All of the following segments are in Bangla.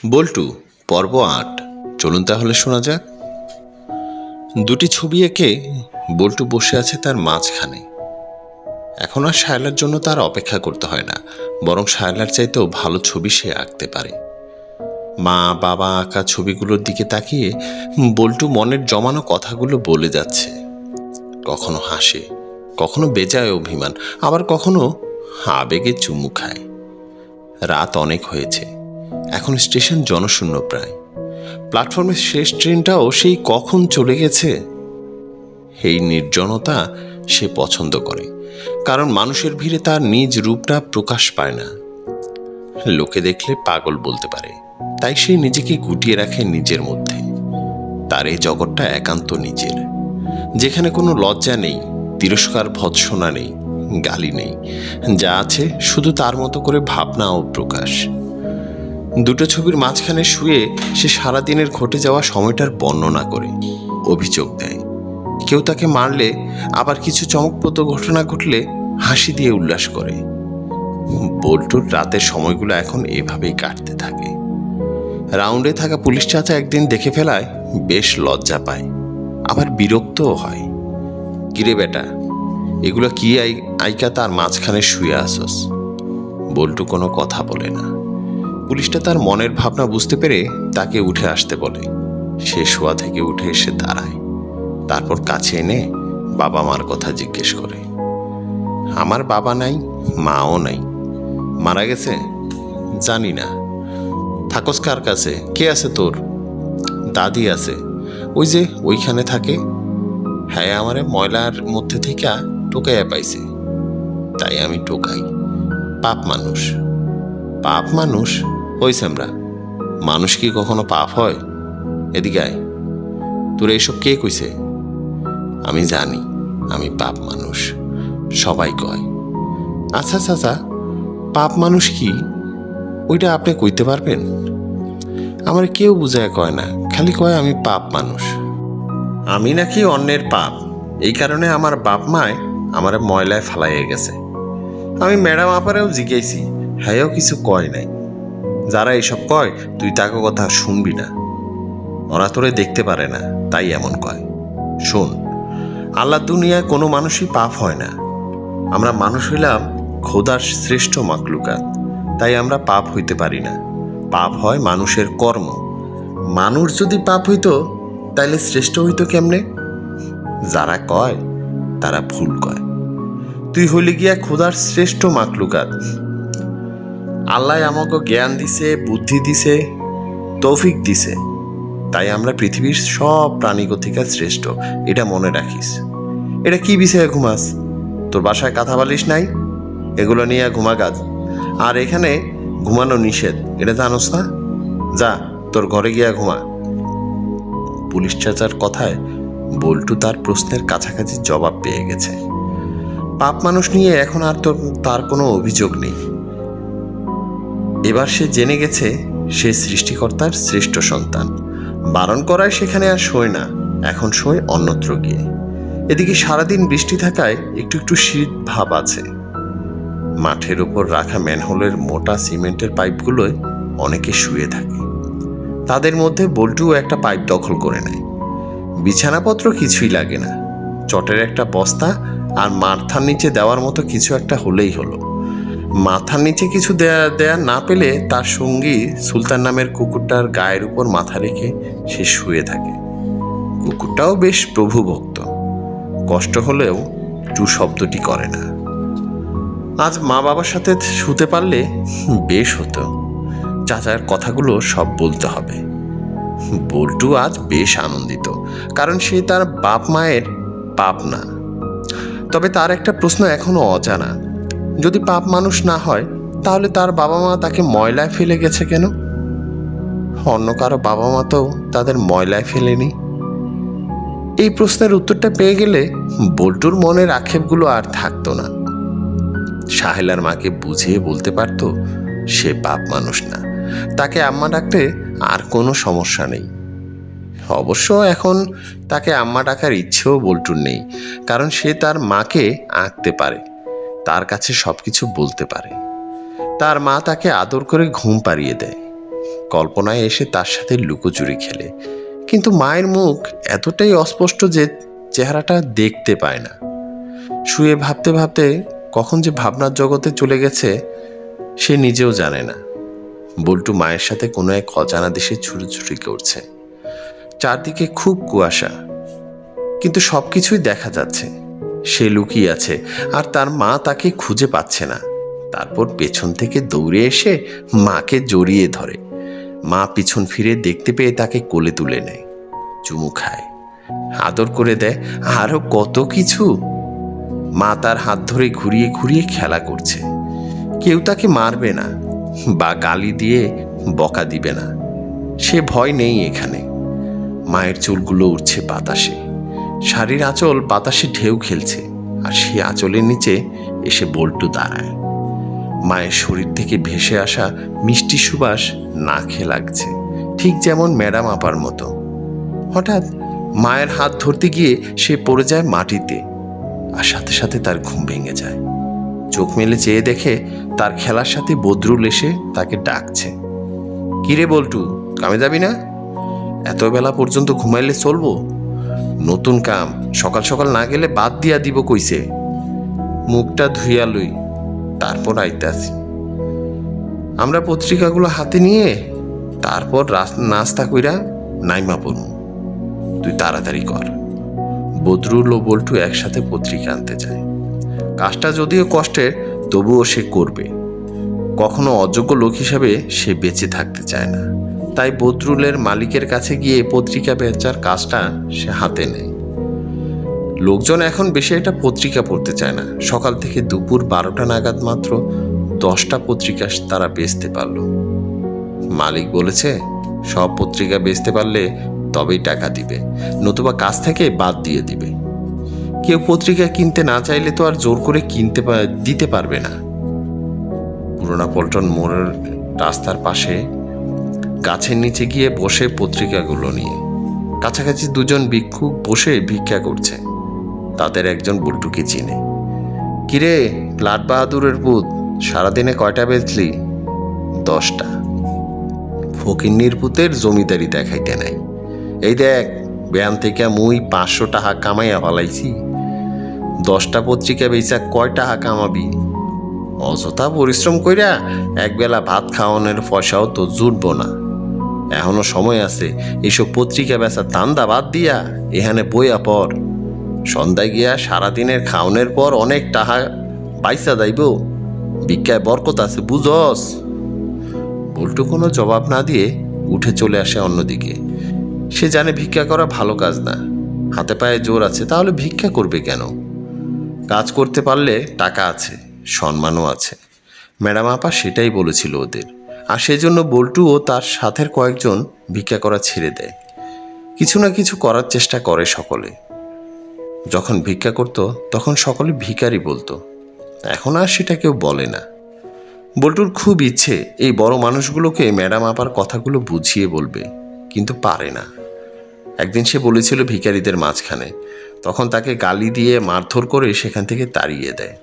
বল্টু পর্ব ৮। চলুন তাহলে শোনা যাক। দুটি ছবি এঁকে বল্টু বসে আছে তার মাঝখানে। এখন আর শায়লার জন্য তার অপেক্ষা করতে হয় না, বরং শায়লার চাইতেও ভালো ছবি সে আঁকতে পারে। মা বাবা আঁকা ছবিগুলোর দিকে তাকিয়ে বল্টু মনের জমানো কথাগুলো বলে যাচ্ছে। কখনো হাসে, কখনো বেজায় অভিমান, আবার কখনো আবেগে চুমু খায়। রাত অনেক হয়েছে, এখন স্টেশন জনশূন্য প্রায়। প্ল্যাটফর্মের শেষ ট্রেনটাও সেই কখন চলে গেছে। এই নির্জনতা সে পছন্দ করে, কারণ মানুষের ভিড়ে তার নিজ রূপটা প্রকাশ পায় না। লোকে দেখলে পাগল বলতে পারে, তাই সে নিজেকে গুটিয়ে রাখে নিজের মধ্যে। তার এই জগৎটা একান্ত নিজের, যেখানে কোনো লজ্জা নেই, তিরস্কার ভৎসনা নেই, গালি নেই। যা আছে শুধু তার মতো করে ভাবনা ও প্রকাশ। দুটো ছবির মাঝখানে শুয়ে সে সারাদিনের ঘটে যাওয়া সময়টার বর্ণনা করে, অভিযোগ দেয়। কেউ তাকে মারলে, আবার কিছু চমকপ্রদ ঘটনা ঘটলে হাসি দিয়ে উল্লাস করে। বল্টুর রাতের সময়গুলো এখন এভাবেই কাটতে থাকে। রাউন্ডে থাকা পুলিশ চাচা একদিন দেখে ফেলায় বেশ লজ্জা পায়, আবার বিরক্তও হয়। কিরে বেটা, এগুলো কি আইকা তার মাঝখানে শুয়ে আসস? বল্টু কোনো কথা বলে না। পুলিশটা তার মনের ভাবনা বুঝতে পেরে তাকে উঠে আসতে বলে। সে শোয়া থেকে উঠে এসে দাঁড়ায়, তারপর কাছে এনে বাবা মার কথা জিজ্ঞেস করে। আমার বাবা নাই, মাও নাই। মারা গেছে? জানি না। থাকস কার কাছে? কে আছে তোর? দাদি আছে, ওই যে ওইখানে থাকে। হ্যাঁ, আমারে ময়লার মধ্যে থেকে টোকাইয়া পাইছে, তাই আমি টোকাই। পাপ মানুষ। পাপ মানুষ? হইছে আমরা মানুষ কি কখনো পাপ হয়? এদিকে আয়, তোর এইসব কে কইছে? আমি জানি আমি পাপ মানুষ, সবাই কয়। আচ্ছা চাচা, পাপ মানুষ কি ওইটা আপনি কইতে পারবেন? আমার কেউ বুঝায় কয় না, খালি কয় আমি পাপ মানুষ। আমি নাকি অন্যের পাপ, এই কারণে আমার বাপ মায় আমার ময়লায় ফালাইয়ে গেছে। আমি ম্যাডাম আপারেও জিজ্ঞাসি, হ্যাঁও কিছু কয় নাই। যারা এসব কয় তুই তাকে কথা শুনবি না, ওরা তোরে দেখতে পারে না, তাই এমন কয়। শোন, আল্লাহ দুনিয়ায় কোনো মানুষই পাপ হয় না। আমরা মানুষ হইলাম খোদার শ্রেষ্ঠ মাকলুকাত, তাই আমরা পাপ হইতে পারি না। পাপ হয় মানুষের কর্ম। মানুষ যদি পাপ হইতো তাইলে শ্রেষ্ঠ হইতো কেমনে? যারা কয় তারা ভুল কয়। তুই হইলে গিয়া খোদার শ্রেষ্ঠ মাকলুকাত। আল্লাহ আমাকে জ্ঞান দিছে, বুদ্ধি দিছে, তৌফিক দিছে, তাই আমরা পৃথিবীর সব প্রাণীগতিকা শ্রেষ্ঠ, এটা মনে রাখিস। এটা কি বিষয়ে ঘুমাস? তোর বাসায় কাঁথা বালিশ নাই? এগুলো নিয়ে ঘুমা কাজ। আর এখানে ঘুমানো নিষেধ, এটা জানোস না? যা, তোর ঘরে গিয়া ঘুমা। পুলিশ চাচার কথায় বল্টু তার প্রশ্নের কাছাকাছি জবাব পেয়ে গেছে। পাপ মানুষ নিয়ে এখন আর তার কোনো অভিযোগ নেই। এবার সে জেনে গেছে সে সৃষ্টিকর্তার শ্রেষ্ঠ সন্তান। বারণ করায় সেখানে আর শোয় না, এখন শোয় অন্যত্র গিয়ে। এদিকে সারাদিন বৃষ্টি থাকায় একটু একটু শীত ভাব আছে। মাঠের উপর রাখা ম্যানহোলের মোটা সিমেন্টের পাইপগুলোয় অনেকে শুয়ে থাকে। তাদের মধ্যে বল্টুও একটা পাইপ দখল করে নেয়। বিছানাপত্র কিছুই লাগে না, চটের একটা বস্তা আর মাথার নিচে দেওয়ার মতো কিছু একটা হলেই হলো। মাথার নিচে কিছু দেয়া না পেলে তার সঙ্গী সুলতান নামের কুকুরটার গায়ের উপর মাথা রেখে সে শুয়ে থাকে। কুকুরটাও বেশ প্রভুভক্ত, কষ্ট হলেও টু শব্দটি করে না। আজ মা বাবার সাথে শুতে পারলে বেশ হতো। চাচার কথাগুলো সব বলতে হবে। বল্টু আজ বেশ আনন্দিত, কারণ সে তার বাপ মায়ের পাপ না। তবে তার একটা প্রশ্ন এখনো অজানা। যদি পাপ মানুষ না হয়, তাহলে তার বাবা মা তাকে ময়লায় ফেলে গেছে কেন? অন্য কারো বাবা মা তো তাদের ময়লায় ফেলেনি। এই প্রশ্নের উত্তরটা পেয়ে গেলে বল্টুর মনের আক্ষেপগুলো আর থাকতো না। সাহেলার মাকে বুঝিয়ে বলতে পারতো সে পাপ মানুষ না, তাকে আম্মা ডাকতে আর কোনো সমস্যা নেই। অবশ্য এখন তাকে আম্মা ডাকার ইচ্ছেও বল্টুর নেই, কারণ সে তার মাকে আঁকতে পারে, তার কাছে সবকিছু বলতে পারে। তার মা তাকে আদর করে ঘুম পাড়িয়ে দেয়। কল্পনায় এসে তার সাথে লুকোচুরি খেলে, কিন্তু মায়ের মুখ এতটাই অস্পষ্ট যে চেহারাটা দেখতে পায় না। শুয়ে ভাবতে ভাবতে কখন যে ভাবনার জগতে চলে গেছে সে নিজেও জানে না। বল্টু মায়ের সাথে কোনো এক অজানা দেশে ছুটোছুটি করছে। চারদিকে খুব কুয়াশা, কিন্তু সবকিছুই দেখা যাচ্ছে। সে লুকিয়ে আছে আর তার মা তাকে খুঁজে পাচ্ছে না। তারপর পেছন থেকে দৌড়ে এসে মাকে জড়িয়ে ধরে। মা পিছন ফিরে দেখতে পেয়ে তাকে কোলে তুলে নেয়, চুমু খায়, আদর করে দেয়, আরো কত কিছু। মা তার হাত ধরে ঘুরিয়ে ঘুরিয়ে খেলা করছে। কেউ তাকে মারবে না বা গালি দিয়ে বকা দিবে না, সে ভয় নেই এখানে। মায়ের চুলগুলো উঠছে বাতাসে, শাড়ির আঁচল বাতাসে ঢেউ খেলছে, আর সে আঁচলের নিচে এসে বল্টু দাঁড়ায়। মায়ের শরীর থেকে ভেসে আসা মিষ্টি সুবাস নাকে লাগছে, ঠিক যেমন ম্যাডাম আপার মতো। হঠাৎ মায়ের হাত ধরতে গিয়ে সে পড়ে যায় মাটিতে, আর সাথে সাথে তার ঘুম ভেঙে যায়। চোখ মেলে চেয়ে দেখে তার খেলার সাথে বদরুল এসে তাকে ডাকছে। কিরে বল্টু, কামে যাবি না? এত বেলা পর্যন্ত ঘুমাইলে চলবো? নতুন কাম, সকাল সকাল না গেলে বাদ দিয়া দিব কইছে। মুখটা ধুইয়া লই, তারপর আইতাছি। আমরা পত্রিকাগুলো হাতে নিয়ে তারপর নাস্তা কইরা নাইমা পড়ব। তুই তাড়াতাড়ি কর। বদরুল ও বল্টু একসাথে পত্রিকা আনতে যায়। কাজটা যদিও কষ্টের, তবুও সে করবে। কখনো অযোগ্য লোক হিসাবে সে বেঁচে থাকতে চায় না। তাই বদরুলের মালিকের কাছে গিয়ে পত্রিকা বেচার কাজটা সে হাতে নেয়। লোকজন এখন বেশি একটা পত্রিকা পড়তে চায় না। সকাল থেকে দুপুর 12টা নাগাদ মাত্র 10টা পত্রিকা তারা বেচতে পারল। মালিক বলেছে সব পত্রিকা বেচতে পারলে তবেই টাকা দিবে, নতুবা কাজ থেকে বাদ দিয়ে দিবে। কেউ পত্রিকা কিনতে না চাইলে তো আর জোর করে দিতে পারবে না। পুরোনা পল্টন মোড়ের রাস্তার পাশে গাছের নিচে গিয়ে বসে পত্রিকাগুলো নিয়ে। কাছাকাছি দুজন ভিক্ষুক বসে ভিক্ষা করছে। তাদের একজন বল্টুকে চিনে। কিরে লাট বাহাদুরের পুত, সারাদিনে কয়টা বেচলি? 10টা। ফকিন্নির পুতের জমিদারি দেখাইতে নাই। এই দেখ, ব্যায়াম থেকে মুই 500 টাকা কামাইয়া ফেলাইছি। 10টা পত্রিকা বেচা কয় টাকা কামাবি? অযথা পরিশ্রম কইরা একবেলা ভাত খাওয়ানোর পয়সাও তো জুটব না। এখনো সময় আছে। এইসব পত্রিকা বেচা দান্দা বাদ দিয়া এখানে বইয়া পর। সন্ধ্যায় গিয়া সারাদিনের খাওনের পর অনেক টাকা বাইসা যাইব। ভিক্ষায় বরকত আছে, বুঝস? বল্টু কোনো জবাব না দিয়ে উঠে চলে আসে অন্যদিকে। সে জানে ভিক্ষা করা ভালো কাজ না। হাতে পায়ে জোর আছে, তাহলে ভিক্ষা করবে কেন? কাজ করতে পারলে টাকা আছে, সম্মানও আছে। ম্যাডাম আপা সেটাই বলেছিল ওদের। আর সেজন্য বল্টু ও তার সাথের কয়েকজন ভিক্ষা করা ছেড়ে দেয়। কিছু না কিছু করার চেষ্টা করে সকলে। যখন ভিক্ষা করত তখন সকলে ভিখারি বলতো, এখন আর সেটা কেউ বলে না। বল্টুর খুব ইচ্ছে এই বড় মানুষগুলোকে ম্যাডাম আপার কথাগুলো বুঝিয়ে বলবে, কিন্তু পারে না। একদিন সে বলেছিল ভিখারিদের মাঝখানে, তখন তাকে গালি দিয়ে মারধর করে সেখান থেকে তাড়িয়ে দেয়।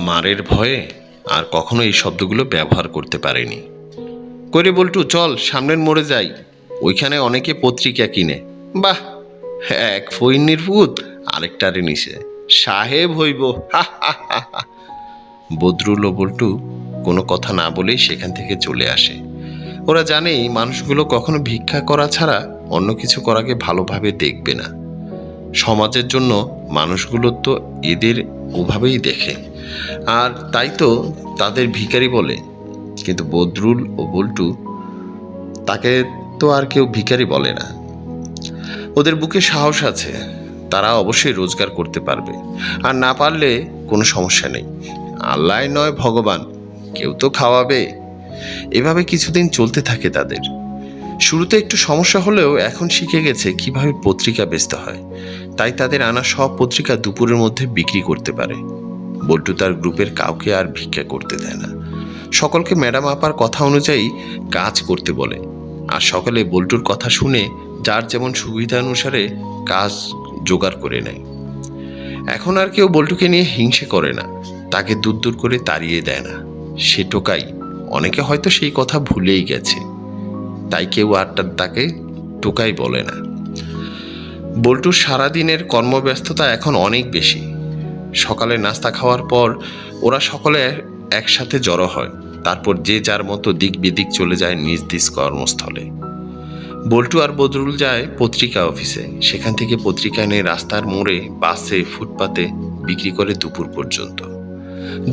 মারের ভয়ে আর কখনো এই শব্দগুলো ব্যবহার করতে পারেনি। কইরে বল্টু, চল সামনের মোড়ে যাই, ওইখানে অনেকে পত্রিকা কিনে। বাহ, এক ফইন্নির পুত আরেকটারে নিছে, সাহেব হইব। বদরুল ও বল্টু কোনো কথা না বলেই সেখান থেকে চলে আসে। ওরা জানে এই মানুষগুলো কখনো ভিক্ষা করা ছাড়া অন্য কিছু করাকে ভালোভাবে দেখবে না। সমাজের জন্য মানুষগুলো তো এদের ওভাবেই দেখে, আর তাই তো তাদের ভিখারি বলে। কিন্তু বদরুল ও বল্টু, তাকে তো আর কেউ ভিখারি বলে না। ওদের বুকে সাহস আছে, তারা অবশ্যই রোজগার করতে পারবে। আর না পারলে কোনো সমস্যা নেই, আল্লাহ নয় ভগবান, কেউ তো খাওয়াবে। এভাবে কিছুদিন চলতে থাকে তাদের। শুরুতে একটু সমস্যা হলেও এখন শিখে গেছে কিভাবে পত্রিকা বেচতে হয়। তাই তাদের আনা সব পত্রিকা দুপুরের মধ্যে বিক্রি করতে পারে। বল্টু তার গ্রুপের কাউকে আর ভিক্ষা করতে দেয় না। সকলকে ম্যাডাম আপার কথা অনুযায়ী কাজ করতে বলে, আর সকলে বল্টুর কথা শুনে যার যেমন সুবিধা অনুসারে কাজ জোগাড় করে নেয়। এখন আর কেউ বল্টুকে নিয়ে হিংসে করে না, তাকে দূর দূর করে তাড়িয়ে দেয় না। সে টোকাই, অনেকে হয়তো সেই কথা ভুলেই গেছে। তাই কেউ আর তাকে টোকাই বলে না। বল্টুর সারাদিনের কর্মব্যস্ততা এখন অনেক বেশি। সকালে নাস্তা খাওয়ার পর ওরা সকলে একসাথে জড়ো হয়, তারপর যে যার মতো দিক বিদিক চলে যায় নিজ নিজ কর্মস্থলে। বল্টু আর বদরুল যায় পত্রিকা অফিসে, সেখান থেকে পত্রিকা এনে রাস্তার মোড়ে, বাসে, ফুটপাতে বিক্রি করে দুপুর পর্যন্ত।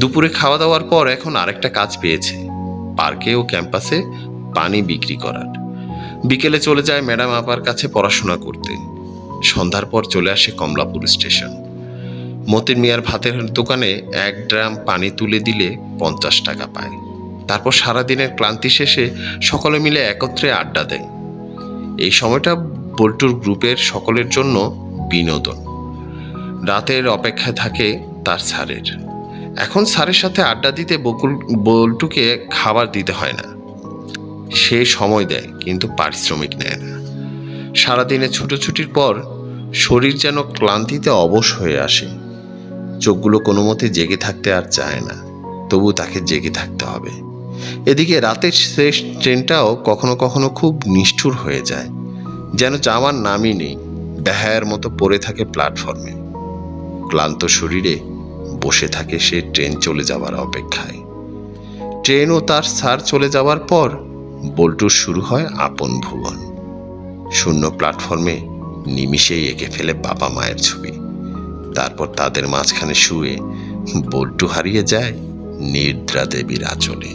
দুপুরে খাওয়া দাওয়ার পর এখন আরেকটা কাজ পেয়েছে, পার্কে ও ক্যাম্পাসে পানি বিক্রি করার। বিকেলে চলে যায় ম্যাডাম আপার কাছে পড়াশোনা করতে। সন্ধ্যার পর চলে আসে কমলাপুর স্টেশন। মতিন মিয়ার ভাতের দোকানে 1 ড্রাম পানি তুলে দিলে 50 টাকা পায়। তারপর সারাদিনের ক্লান্তি শেষে সকলে মিলে একত্রে আড্ডা দেয়। এই সময়টা বল্টুর গ্রুপের সকলের জন্য বিনোদন। রাতের অপেক্ষায় থাকে তার স্যারের। এখন স্যারের সাথে আড্ডা দিতে বল্টুকে খাবার দিতে হয় না, সে সময় দেয় কিন্তু পারিশ্রমিক নেয় না। সারাদিনে ছুটোছুটির পর শরীর যেন ক্লান্তিতে অবশ হয়ে আসে। চোখগুলো কোনো মতে জেগে থাকতে আর চায় না, তবু তাকে জেগে থাকতে হবে। এদিকে রাতের শেষ ট্রেনটাও কখনো কখনো খুব নিষ্ঠুর হয়ে যায়, যেন যাওয়ার নামই নেই। বেহায়ার মতো পড়ে থাকে প্ল্যাটফর্মে। ক্লান্ত শরীরে বসে থাকে সে ট্রেন চলে যাওয়ার অপেক্ষায়। ট্রেন ও তার স্যার চলে যাওয়ার পর বল্টুর শুরু হয় আপন ভুবন। শূন্য প্ল্যাটফর্মে নিমিষেই এঁকে ফেলে বাবা মায়ের ছবি। তারপর তাদের মাঝখানে শুয়ে বল্টু হারিয়ে যায় নিদ্রা দেবীর আঁচলে।